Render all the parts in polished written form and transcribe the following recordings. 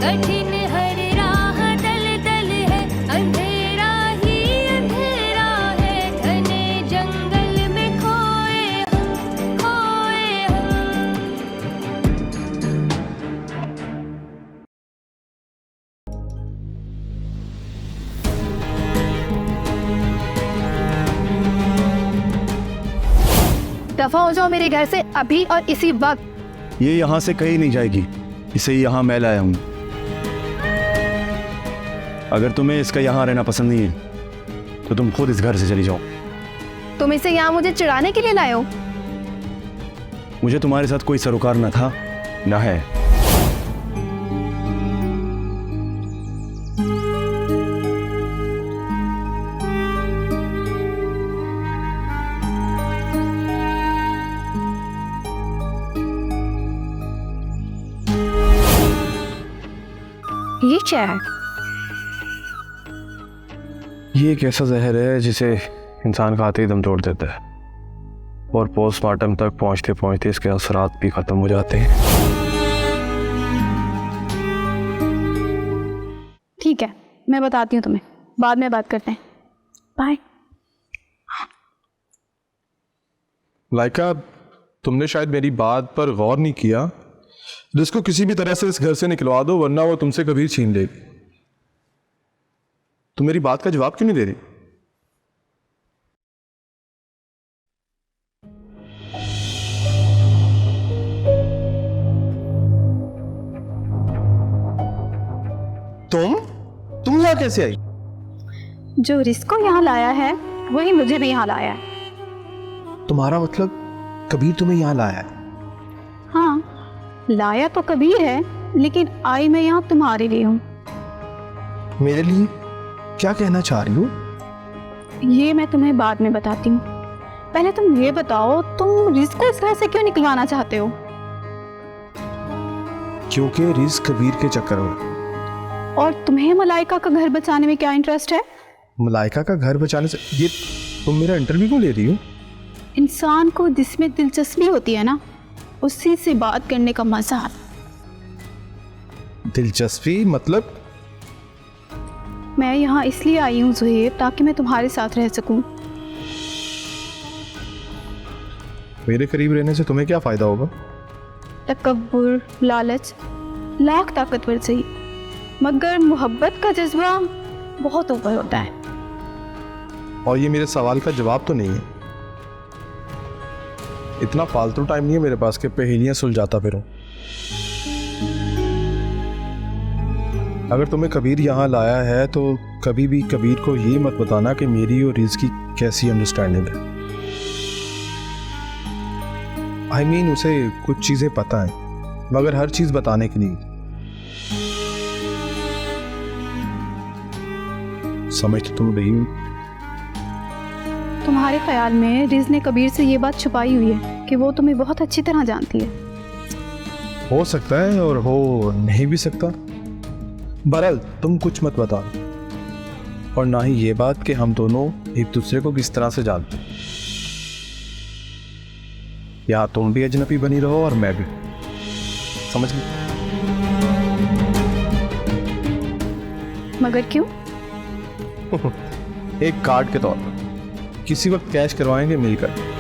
कठिन हर राह दल दल है, अंधेरा ही अंधेरा है, घने जंगल में खोए हम, खोए हम। दफा हो जाओ मेरे घर से अभी और इसी वक्त। ये यहाँ से कहीं नहीं जाएगी, इसे यहाँ मैं लाया हूँ। अगर तुम्हें इसका यहाँ रहना पसंद नहीं है तो तुम खुद इस घर से चली जाओ। तुम इसे यहाँ मुझे चिढ़ाने के लिए लाए हो? मुझे तुम्हारे साथ कोई सरोकार न था, न है। ये क्या है? ये एक ऐसा जहर है जिसे इंसान खाते ही दम तोड़ देता है और पोस्टमार्टम तक पहुंचते पहुंचते इसके असरात भी खत्म हो जाते हैं। ठीक है, मैं बताती हूँ तुम्हें, बाद में बात करते हैं। बाय। लाइका, तुमने शायद मेरी बात पर गौर नहीं किया। जिसको किसी भी तरह से इस घर से निकलवा दो, वरना वो तुमसे कबीर छीन लेगी। तुम मेरी बात का जवाब क्यों नहीं दे रही? तुम यहाँ कैसे आई? जो रिस्क को यहाँ लाया है वही मुझे भी यहाँ लाया है। तुम्हारा मतलब कबीर तुम्हें यहाँ लाया है? हाँ, लाया तो कबीर है, लेकिन आई मैं यहाँ तुम्हारे लिए हूँ। मेरे लिए? क्या कहना चाह रही हो? ये मैं तुम्हें बाद में बताती हूँ। पहले तुम ये बताओ, तुम रिस्क को इस घर से क्यों निकलवाना चाहते हो? क्योंकि रिस्क कबीर के चक्कर में। और तुम्हें मलाइका का घर बचाने में क्या इंटरेस्ट है? मलाइका का घर बचाने से? ये तुम मेरा इंटरव्यू क्यों ले रही हो? इंसान को जिसमें दिलचस्पी होती है ना, उसी से बात करने का मजा आता। दिलचस्पी मतलब? मैं यहाँ इसलिए आई हूँ ज़ुहैब, ताकि मैं तुम्हारे साथ रह सकूं। मेरे करीब रहने से तुम्हें क्या फायदा होगा? तकब्बुर, लालच, लाख ताकतवर सही, मगर मोहब्बत का जज्बा बहुत ऊपर होता है। और ये मेरे सवाल का जवाब तो नहीं है। इतना फालतू टाइम नहीं है मेरे पास कि पहेलियां सुलझाता फिरूं। अगर तुम्हें कबीर यहाँ लाया है तो कभी भी कबीर को ये मत बताना कि मेरी और रिज की कैसी अंडरस्टैंडिंग है। I mean, उसे कुछ चीजें पता है, मगर हर चीज बताने की नहीं। समझ तो तुम रही हो? तुम्हारे ख्याल में रिज ने कबीर से ये बात छुपाई हुई है कि वो तुम्हें बहुत अच्छी तरह जानती है। हो सकता है और हो नहीं भी सकता। बहरहाल तुम कुछ मत बता, और ना ही ये बात कि हम दोनों एक दूसरे को किस तरह से जानते हैं। या तुम भी अजनबी बनी रहो और मैं भी। समझ गई? मगर क्यों? एक कार्ड के तौर पर किसी वक्त कैश करवाएंगे मिलकर।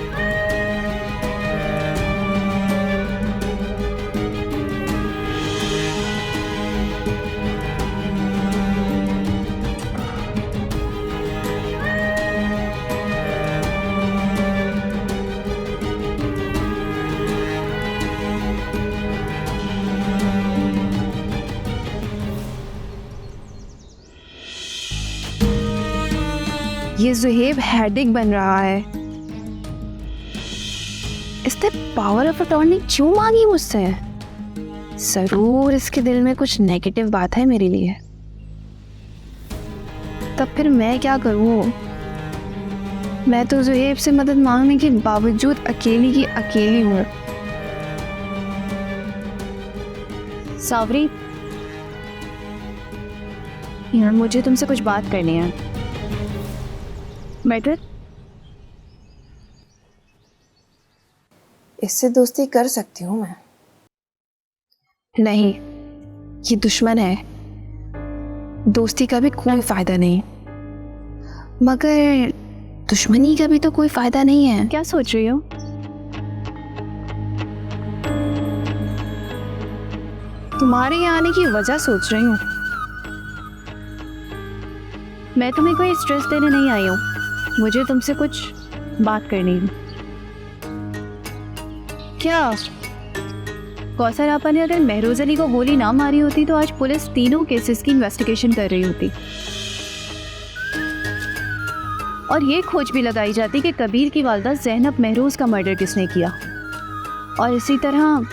ये ज़ुहैब हेडेक बन रहा है। इसने पावर ऑफ अटॉर्नी क्यों मांगी मुझसे? जरूर इसके दिल में कुछ नेगेटिव बात है मेरे लिए। तब फिर मैं क्या करूं? मैं तो ज़ुहैब से मदद मांगने के बावजूद अकेली की अकेली हूं। सावरी, मुझे तुमसे कुछ बात करनी है। बैठो। इससे दोस्ती कर सकती हूँ मैं? नहीं, ये दुश्मन है, दोस्ती का भी कोई फायदा नहीं, मगर दुश्मनी का भी तो कोई फायदा नहीं है। क्या सोच रही हो? तुम्हारे यहाँ आने की वजह सोच रही हूँ। मैं तुम्हें कोई स्ट्रेस देने नहीं आई हूँ, मुझे तुमसे कुछ बात करनी है। क्या कौसर आपा ने अगर महरोज अली को गोली ना मारी होती तो आज पुलिस तीनों केसेस की इन्वेस्टिगेशन कर रही होती और ये खोज भी लगाई जाती कि कबीर की वालदा ज़ैनब महरोज का मर्डर किसने किया, और इसी तरह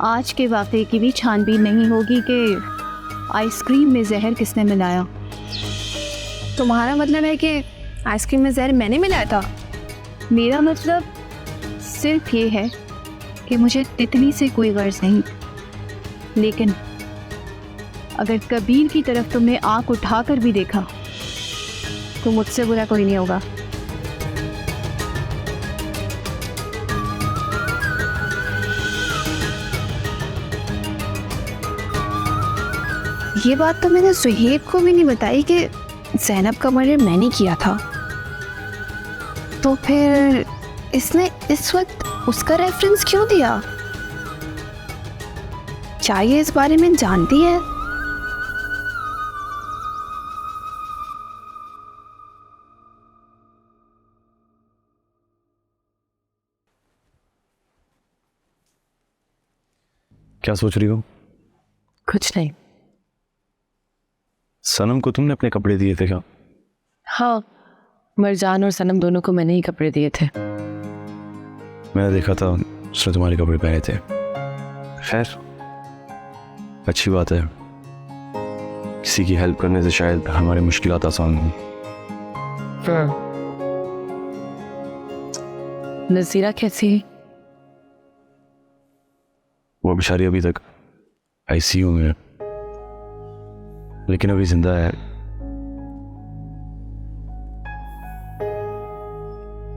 आज के वाक़े की भी छानबीन नहीं होगी कि आइसक्रीम में जहर किसने मिलाया। तुम्हारा मतलब है कि आइसक्रीम में जहर मैंने मिलाया था? मेरा मतलब सिर्फ ये है कि मुझे तितली से कोई गर्ज नहीं, लेकिन अगर कबीर की तरफ तुमने आंख उठाकर भी देखा तो मुझसे बुरा कोई नहीं होगा। ये बात तो मैंने सुहेब को भी नहीं बताई कि ज़ैनब का मर्डर मैंने किया था, तो फिर इसने इस वक्त उसका रेफरेंस क्यों दिया? क्या ये इस बारे में जानती है? क्या सोच रही हो? कुछ नहीं। सनम को तुमने अपने कपड़े दिए थे क्या? हाँ, मरजान और सनम दोनों को मैंने ही कपड़े दिए थे। मैंने देखा था उसने तुम्हारे कपड़े पहने थे। खैर, अच्छी बात है, किसी की हेल्प करने से शायद हमारी मुश्किलात आसान हों। नज़ीरा कैसी है? वो बेचारी अभी तक आईसीयू में है, लेकिन अभी जिंदा है।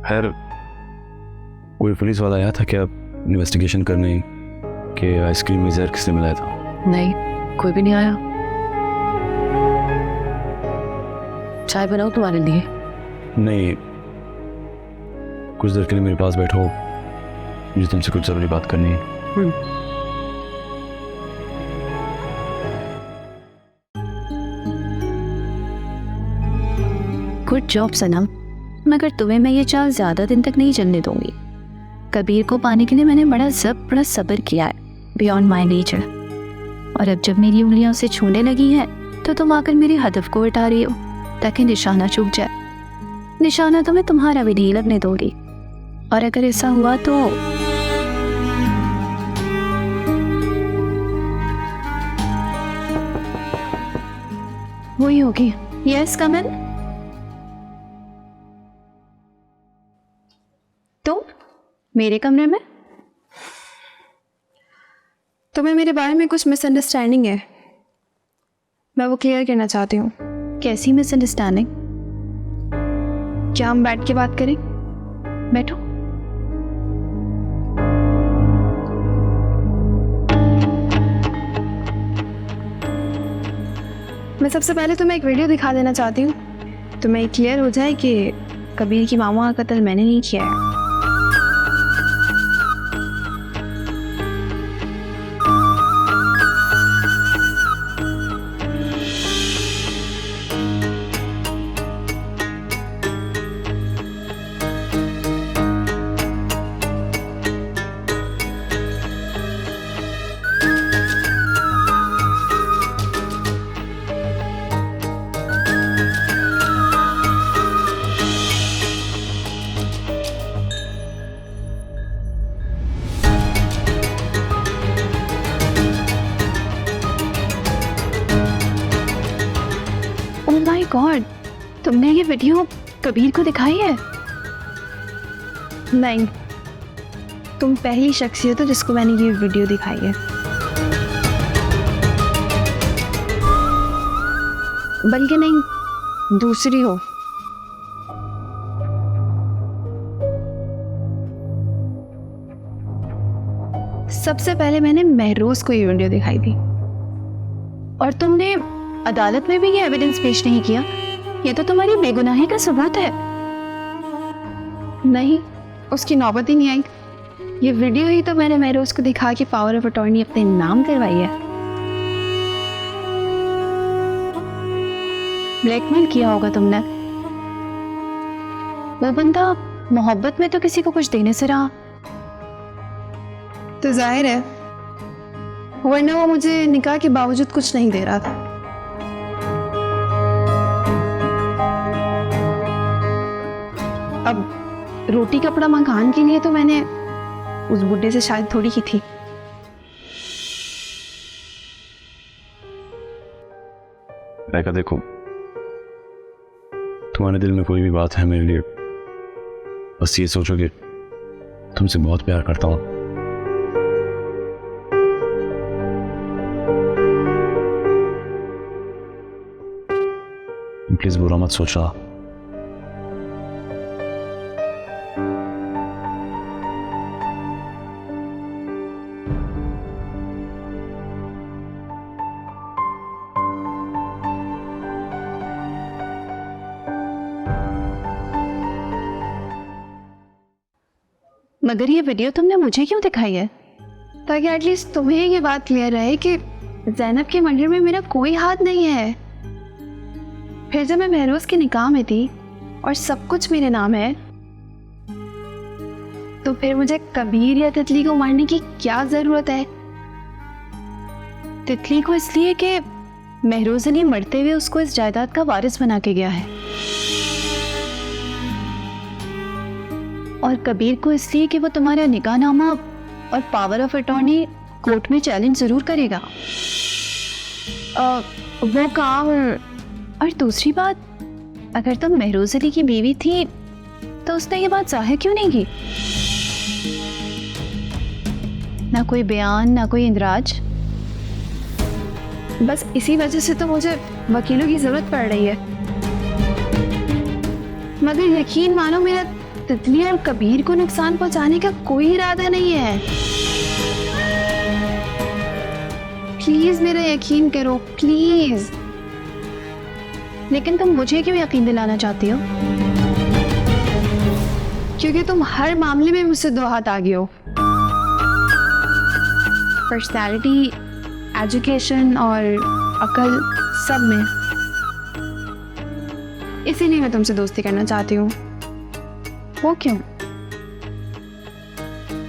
खैर, कोई पुलिस वाला आया था क्या इन्वेस्टिगेशन करने कि आइसक्रीम में जहर किसने मिलाया था? नहीं, कोई भी नहीं आया। चाय बनाऊं तुम्हारे लिए? नहीं, कुछ देर के लिए मेरे पास बैठो, मुझे तुमसे कुछ ज़रूरी बात करनी है। गुड जॉब सनम, मगर तुम्हें मैं ये चाल ज़्यादा दिन तक नहीं चलने दूंगी। कबीर को पाने के लिए मैंने बड़ा सब्र किया है, बियॉन्ड माई नेचर, और अब जब मेरी उंगलियां उसे छूने लगी हैं तो तुम आकर मेरे हदफ को हटा रही हो ताकि निशाना चूक जाए। निशाना तो मैं तुम्हारा भी नहीं लगने दूंगी, और अगर ऐसा हुआ तो वही होगी। यस, कम इन। तुम मेरे कमरे में? तुम्हें मेरे बारे में कुछ मिसअंडरस्टैंडिंग है, मैं वो क्लियर करना चाहती हूँ। कैसी मिसअंडरस्टैंडिंग? क्या हम बैठ के बात करें? बैठो। मैं सबसे पहले तुम्हें एक वीडियो दिखा देना चाहती हूँ, तुम्हें क्लियर हो जाए कि कबीर की मामा का कत्ल मैंने नहीं किया है। ओह माय गॉड, तुमने ये वीडियो कबीर को दिखाई है? नहीं, तुम पहली शख्सियत हो जिसको मैंने ये वीडियो दिखाई है। बल्कि नहीं, दूसरी हो। सबसे पहले मैंने महरोज को ये वीडियो दिखाई थी, और तुमने अदालत में भी ये एविडेंस पेश नहीं किया। ये तो तुम्हारी बेगुनाही का सबूत है। नहीं, उसकी नौबत ही नहीं आई। ये वीडियो ही तो मैंने महरोज को दिखा के पावर ऑफ अटॉर्नी अपने नाम करवाई है। ब्लैकमेल किया होगा तुमने। वो बंदा मोहब्बत में तो किसी को कुछ देने से रहा। तो जाहिर है, वरना वो मुझे निकाह के बावजूद कुछ नहीं दे रहा था। अब रोटी कपड़ा मकान के लिए तो मैंने उस बुड्ढे से शायद थोड़ी की थी। रायका देखो, तुम्हारे दिल में कोई भी बात है मेरे लिए, बस ये सोचो कि तुमसे बहुत प्यार करता हूँ। प्लीज बुरा मत सोचना। मगर ये वीडियो तुमने मुझे क्यों दिखाई है? ताकि एटलीस्ट तुम्हें ये बात क्लियर रहे कि ज़ैनब के मर्डर में मेरा कोई हाथ नहीं है। फिर जब मैं महरोज के निकाह में थी और सब कुछ मेरे नाम है, तो फिर मुझे कबीर या तितली को मारने की क्या जरूरत है? तितली को इसलिए कि महरोज अली मरते हुए उसको इस जायदाद का वारिस बना के गया है, और कबीर को इसलिए कि वो तुम्हारा निकाहनामा और पावर ऑफ अटॉर्नी कोर्ट में चैलेंज जरूर करेगा। वो काम। और दूसरी बात, अगर तुम महरोज अली की बीवी थी तो उसने ये बात जाहिर क्यों नहीं की? ना कोई बयान, ना कोई इंदराज। बस इसी वजह से तो मुझे वकीलों की जरूरत पड़ रही है। मगर यकीन मानो, मेरा तितली और कबीर को नुकसान पहुंचाने का कोई इरादा नहीं है। प्लीज मेरा यकीन करो, प्लीज। लेकिन तुम मुझे क्यों यकीन दिलाना चाहती हो? क्योंकि तुम हर मामले में मुझसे दो हाथ आगे हो। पर्सनैलिटी, एजुकेशन और अकल, सब में। इसीलिए मैं तुमसे दोस्ती करना चाहती हूँ। वो क्यों?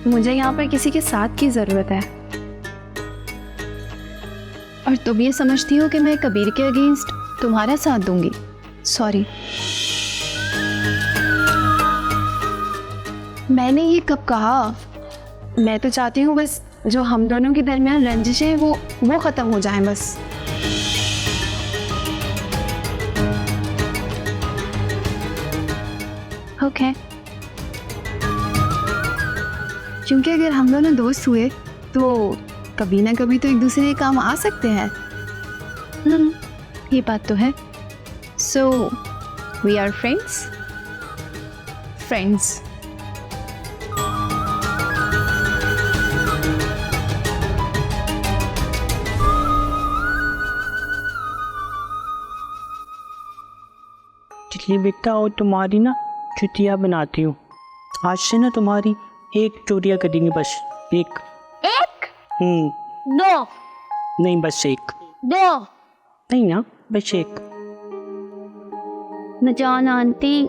मुझे यहाँ पर किसी के साथ की जरूरत है। और तुम ये समझती हो कि मैं कबीर के अगेंस्ट तुम्हारा साथ दूंगी? सॉरी। मैंने ये कब कहा? मैं तो चाहती हूँ बस जो हम दोनों के दरमियान रंजिश है वो खत्म हो जाए बस। ओके। क्योंकि अगर हम दोनों दोस्त हुए तो कभी ना कभी तो एक दूसरे के काम आ सकते हैं। ये बात तो है। So we are friends? Friends. तितली बेटा, और तुम्हारी ना चुतिया बनाती हूँ। आज से ना तुम्हारी एक चोरिया करेंगे, बस एक। दो नहीं, बस एक। दो नहीं ना, बस एक। न जान आंटी,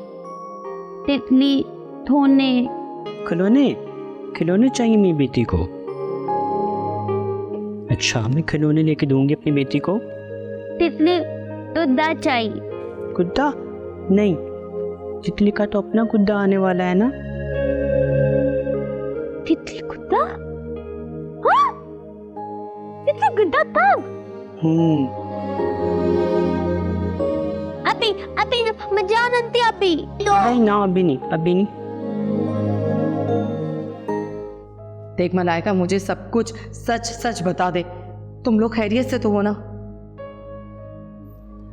तितली, धोने। खिलौने खिलौने चाहिए मेरी बेटी को। अच्छा, मैं खिलौने लेके दूंगी अपनी बेटी को। तितली दूधा चाहिए। गुड्डा नहीं, तितली का तो अपना गुड्डा आने वाला है ना। तितली गुड्डा? हाँ? तितली गुड्डा कब? अभी अभी मैं जान आंटी, अभी नहीं ना, अभी नहीं, अभी नहीं। देख मलाइका, मुझे सब कुछ सच सच बता दे। तुम लोग खैरियत से तो हो ना?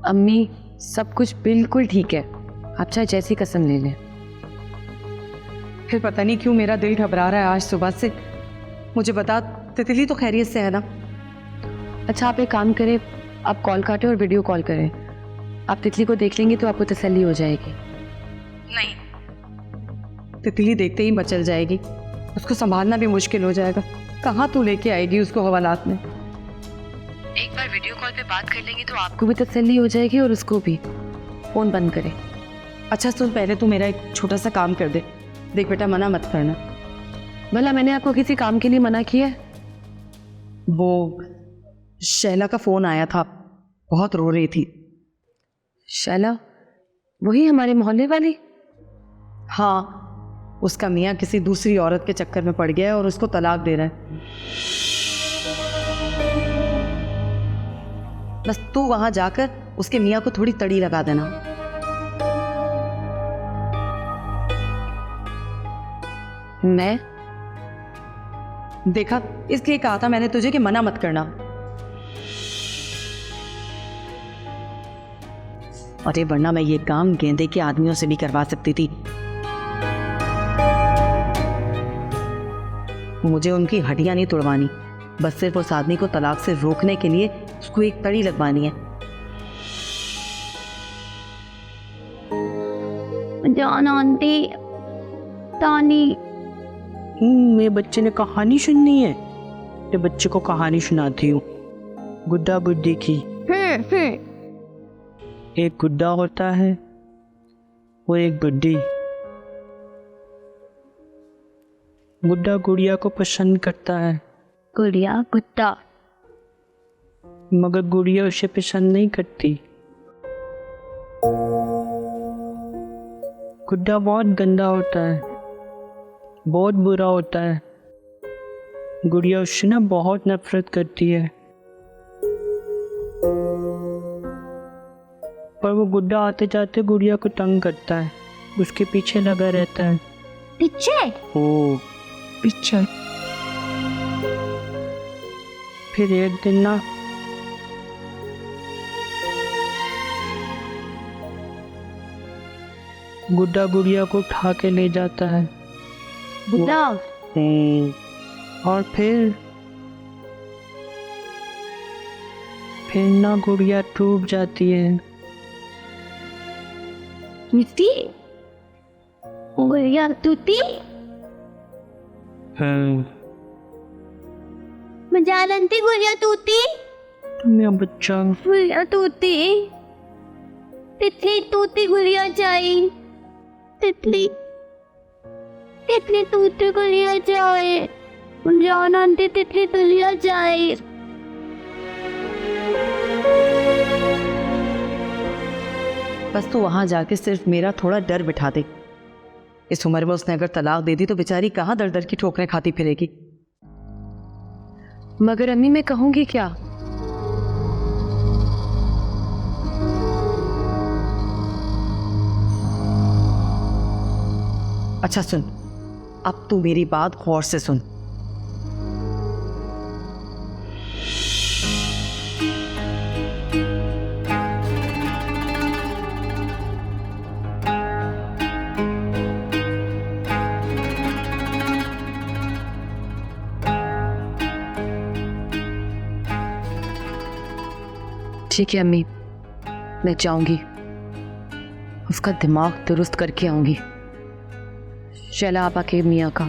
अम्मी, सब कुछ बिल्कुल ठीक है। आप चाहे जैसी कसम ले लें। फिर पता नहीं क्यों मेरा दिल घबरा रहा है आज सुबह से। मुझे बता, तितली तो खैरियत से है ना? अच्छा, आप एक काम करें, आप कॉल काटें और वीडियो कॉल करें। आप तितली को देख लेंगी तो आपको तसल्ली हो जाएगी। नहीं, तितली देखते ही मचल जाएगी, उसको संभालना भी मुश्किल हो जाएगा। कहाँ तू लेके आएगी उसको हवालात में? एक बार वीडियो कॉल पे बात कर लेंगी तो आपको भी तसल्ली हो जाएगी और उसको भी। फ़ोन बंद करें। अच्छा सुन, पहले तू मेरा एक छोटा सा काम कर दे। देख बेटा, मना मत करना। भला मैंने आपको किसी काम के लिए मना किया है? वो शैला का फ़ोन आया था, बहुत रो रही थी। शैला? वही हमारे मोहल्ले वाली? हाँ, उसका मियाँ किसी दूसरी औरत के चक्कर में पड़ गया है और उसको तलाक दे रहा है। बस तू वहां जाकर उसके मियाँ को थोड़ी तड़ी लगा देना। मैं? देखा, इसलिए कहा था मैंने तुझे कि मना मत करना। अरे वरना मैं ये काम गेंदे के आदमियों से भी करवा सकती थी। मुझे उनकी हड्डियां नहीं तोड़वानी, बस सिर्फ उस आदमी को तलाक से रोकने के लिए उसको एक तड़ी लगवानी है। जान आंटी, तानी। मेरे बच्चे ने कहानी सुननी है, तो बच्चे को कहानी सुनाती हूँ। गुड्डा गुड्डी की। एक गुड्डा होता है वो एक गुड्डी। गुड्डा गुड़िया को पसंद करता है, गुड़िया गुड्डा। मगर गुड़िया उसे पसंद नहीं करती। गुड्डा बहुत गंदा होता है, बहुत बुरा होता है। गुड़िया उससे ना बहुत नफरत करती है। पर वो गुड्डा आते जाते गुड़िया को तंग करता है, उसके पीछे लगा रहता है। पीछे? ओ पीछे। फिर एक दिन ना गुड्डा गुड़िया को उठा के ले जाता है। गुड्डा? और फिर ना गुड़िया टूट जाती है। मिट्टी? गुड़िया टूटी? मैं जानती गुड़िया टूटी? मेरा बच्चा। गुड़िया टूटी? तितली टूटी गुड़िया चाहिए। तितली तितली टूटी गुड़िया जाए। जान आंटी, तितली गुड़िया जाए। बस तू वहां जाके सिर्फ मेरा थोड़ा डर बिठा दे। इस उम्र में उसने अगर तलाक दे दी तो बेचारी कहाँ दर दर की ठोकरें खाती फिरेगी। मगर अम्मी मैं कहूँगी क्या? अच्छा सुन, अब तू मेरी बात गौर से सुन। ठीक है अम्मी, मैं जाऊंगी, उसका दिमाग दुरुस्त करके आऊंगी। शैला आपा के मियाँ का।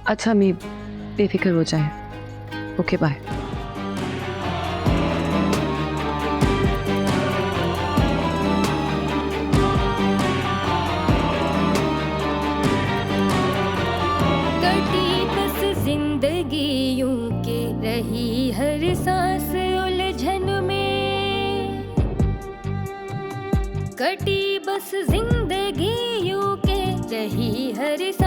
अच्छा अम्मी, बेफिक्र हो जाए। Okay bye. कटी बस जिंदगी यूं के रही हर सांस उलझन में। कटी बस जिंदगी यूं के रही हर सांस